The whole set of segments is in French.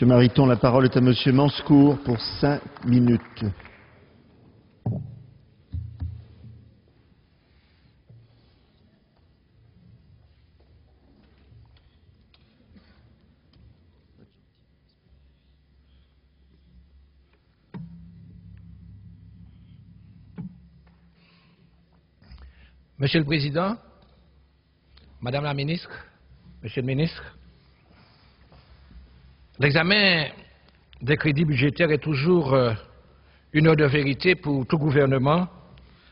Monsieur Mariton, la parole est à Monsieur Manscourt pour 5 minutes. Monsieur le Président, Madame la Ministre, Monsieur le Ministre, l'examen des crédits budgétaires est toujours une heure de vérité pour tout gouvernement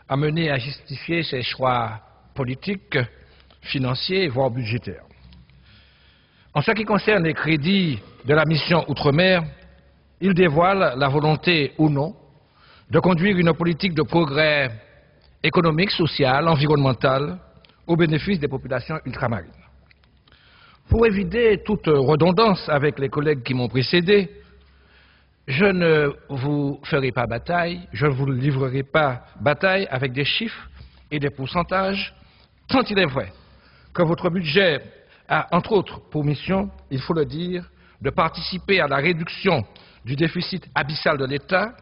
amené à justifier ses choix politiques, financiers, voire budgétaires. En ce qui concerne les crédits de la mission Outre-mer, ils dévoilent la volonté ou non de conduire une politique de progrès économique, social, environnemental, au bénéfice des populations ultramarines. Pour éviter toute redondance avec les collègues qui m'ont précédé, je ne vous ferai pas bataille, je ne vous livrerai pas bataille avec des chiffres et des pourcentages, tant il est vrai que votre budget a, entre autres, pour mission, il faut le dire, de participer à la réduction du déficit abyssal de l'État,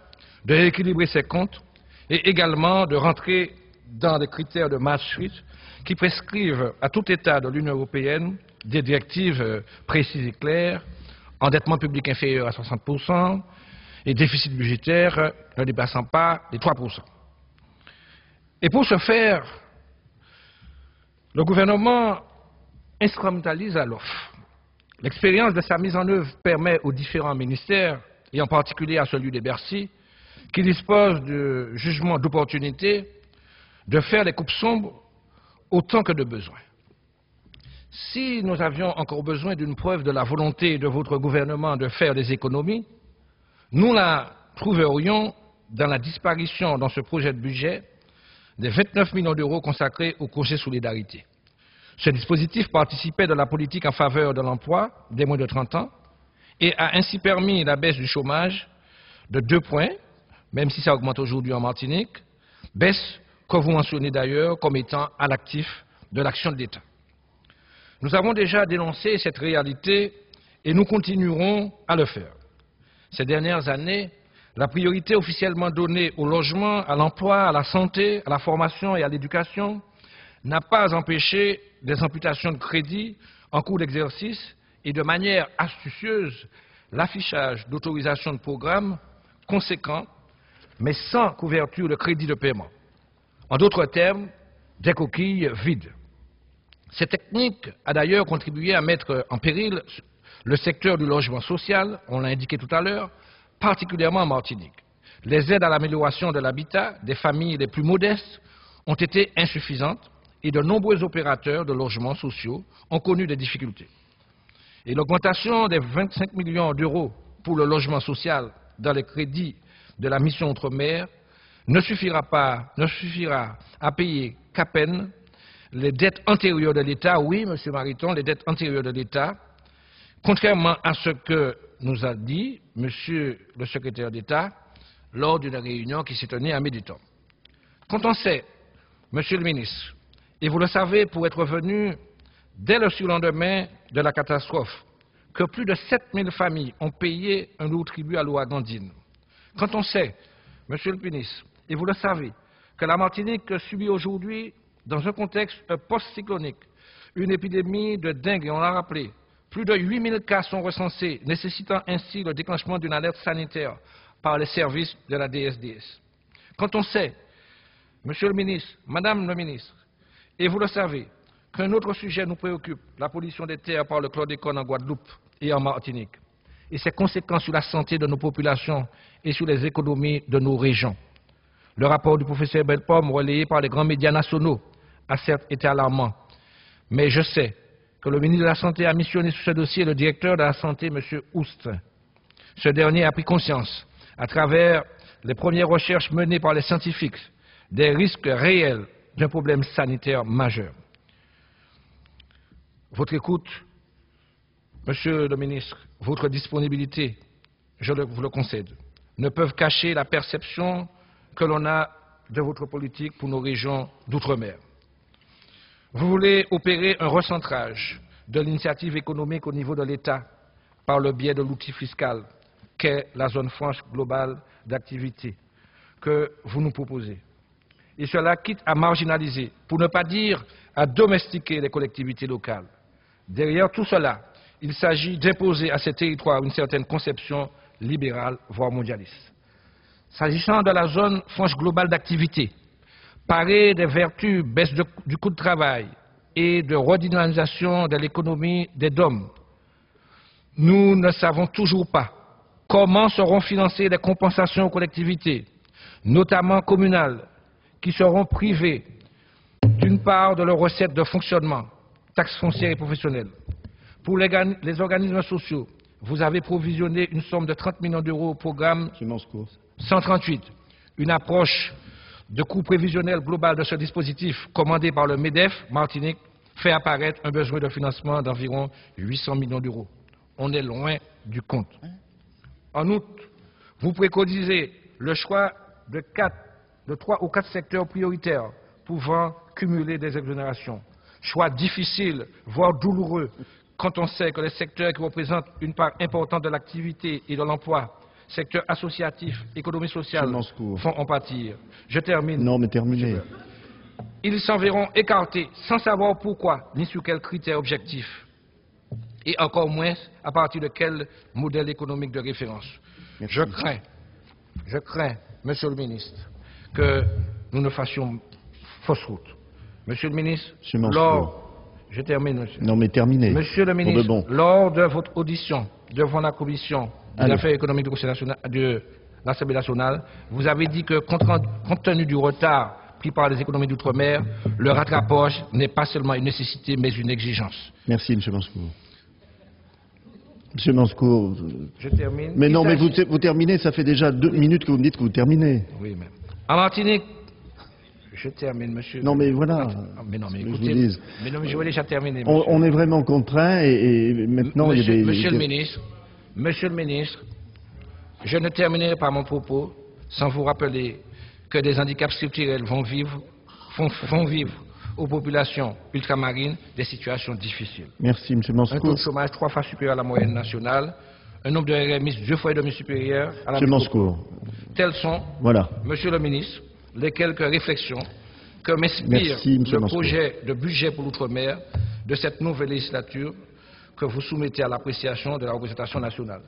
de rééquilibrer ses comptes, et également de rentrer dans les critères de Maastricht qui prescrivent à tout État de l'Union européenne des directives précises et claires, endettement public inférieur à 60% et déficit budgétaire ne dépassant pas les 3%. Et pour ce faire, le gouvernement instrumentalise à l'offre. L'expérience de sa mise en œuvre permet aux différents ministères, et en particulier à celui de Bercy, qui dispose de jugement d'opportunité, de faire les coupes sombres autant que de besoin. Si nous avions encore besoin d'une preuve de la volonté de votre gouvernement de faire des économies, nous la trouverions dans la disparition dans ce projet de budget des 29 millions d'euros consacrés au congé solidarité. Ce dispositif participait de la politique en faveur de l'emploi des moins de 30 ans et a ainsi permis la baisse du chômage de 2 points, même si ça augmente aujourd'hui en Martinique, baisse que vous mentionnez d'ailleurs comme étant à l'actif de l'action de l'État. Nous avons déjà dénoncé cette réalité et nous continuerons à le faire. Ces dernières années, la priorité officiellement donnée au logement, à l'emploi, à la santé, à la formation et à l'éducation n'a pas empêché des amputations de crédit en cours d'exercice et de manière astucieuse l'affichage d'autorisations de programmes conséquents mais sans couverture de crédit de paiement. En d'autres termes, des coquilles vides. Cette technique a d'ailleurs contribué à mettre en péril le secteur du logement social, on l'a indiqué tout à l'heure, particulièrement en Martinique. Les aides à l'amélioration de l'habitat des familles les plus modestes ont été insuffisantes et de nombreux opérateurs de logements sociaux ont connu des difficultés. Et l'augmentation des 25 millions d'euros pour le logement social dans les crédits de la mission Outre-mer ne suffira à payer qu'à peine les dettes antérieures de l'État, oui, M. Mariton, les dettes antérieures de l'État, contrairement à ce que nous a dit M. le secrétaire d'État lors d'une réunion qui s'est tenue à Méditon. Quand on sait, M. le ministre, et vous le savez pour être venu dès le surlendemain de la catastrophe, que plus de 7000 familles ont payé un lourd tribut à l'Ouagandine, quand on sait, Monsieur le ministre, et vous le savez, que la Martinique subit aujourd'hui, dans un contexte post-cyclonique, une épidémie de dengue, et on l'a rappelé, plus de 8000 cas sont recensés, nécessitant ainsi le déclenchement d'une alerte sanitaire par les services de la DSDS. Quand on sait, Monsieur le ministre, Madame le ministre, et vous le savez, qu'un autre sujet nous préoccupe, la pollution des terres par le chlordécone en Guadeloupe et en Martinique, et ses conséquences sur la santé de nos populations et sur les économies de nos régions. Le rapport du professeur Belpomme, relayé par les grands médias nationaux, a certes été alarmant, mais je sais que le ministre de la Santé a missionné sur ce dossier le directeur de la Santé, M. Oust. Ce dernier a pris conscience, à travers les premières recherches menées par les scientifiques, des risques réels d'un problème sanitaire majeur. Votre écoute, Monsieur le ministre, votre disponibilité, je vous le concède, ne peuvent cacher la perception que l'on a de votre politique pour nos régions d'outre-mer. Vous voulez opérer un recentrage de l'initiative économique au niveau de l'État par le biais de l'outil fiscal qu'est la zone franche globale d'activité que vous nous proposez. Et cela quitte à marginaliser, pour ne pas dire à domestiquer les collectivités locales. Derrière tout cela, il s'agit d'imposer à ces territoires une certaine conception libérale, voire mondialiste. S'agissant de la zone franche globale d'activité, parée des vertus baisse du coût de travail et de redynamisation de l'économie des DOM, nous ne savons toujours pas comment seront financées les compensations aux collectivités, notamment communales, qui seront privées d'une part de leurs recettes de fonctionnement, taxes foncières et professionnelles. Pour les organismes sociaux, vous avez provisionné une somme de 30 millions d'euros au programme 138, une approche de coût prévisionnel global de ce dispositif commandé par le MEDEF Martinique fait apparaître un besoin de financement d'environ 800 millions d'euros. On est loin du compte. En outre, vous préconisez le choix de 3 ou 4 secteurs prioritaires pouvant cumuler des exonérations. Choix difficile, voire douloureux, quand on sait que les secteurs qui représentent une part importante de l'activité et de l'emploi, secteur associatif, économie sociale, font en pâtir. Je termine. Non, mais terminez. Ils s'en verront écartés sans savoir pourquoi, ni sur quels critères objectifs, et encore moins à partir de quel modèle économique de référence. Merci. Je crains, Monsieur le ministre, que nous ne fassions fausse route. Monsieur le ministre, je termine, monsieur. Non, mais terminez. Monsieur le ministre, lors de votre audition devant la commission des affaires économiques de l'Assemblée nationale, vous avez dit que, compte tenu du retard pris par les économies d'outre-mer, le rattrapage n'est pas seulement une nécessité, mais une exigence. Merci, M. Manscour. M. Manscour. Je termine. Mais non, mais vous terminez, ça fait déjà 2 minutes que vous me dites que vous terminez. Oui, mais en Martinique, je termine, monsieur. Non, mais voilà. Mais non, mais je écoutez, mais non, mais je voulais déjà terminer. On est vraiment contraint et maintenant il y a des... Monsieur le ministre, je ne terminerai pas mon propos sans vous rappeler que des handicaps structurels font vivre aux populations ultramarines des situations difficiles. Merci, M. Manscour. Un taux de chômage 3 fois supérieur à la moyenne nationale, un nombre de RMI 2 fois et demi supérieur à la métropole. M. Manscour. Tels sont, Monsieur le ministre, les quelques réflexions que m'inspire le projet de budget pour l'outre-mer de cette nouvelle législature que vous soumettez à l'appréciation de la représentation nationale.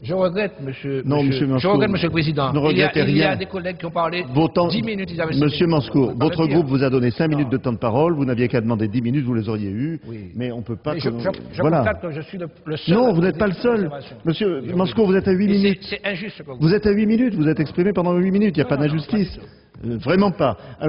Je regrette, Monsieur le Président. Il y a des collègues qui ont parlé 10 minutes. Monsieur Manscour, votre groupe vous a donné 5 minutes de temps de parole. Vous n'aviez qu'à demander 10 minutes, vous les auriez eues. Oui. Mais on ne peut pas... Je constate que je suis le seul... Non, vous n'êtes pas le seul. Monsieur Manscour, vous êtes à 8 minutes. C'est injuste ce que vous dites. Vous êtes à 8 minutes, vous êtes exprimé pendant 8 minutes. Il n'y a pas d'injustice. Vraiment pas.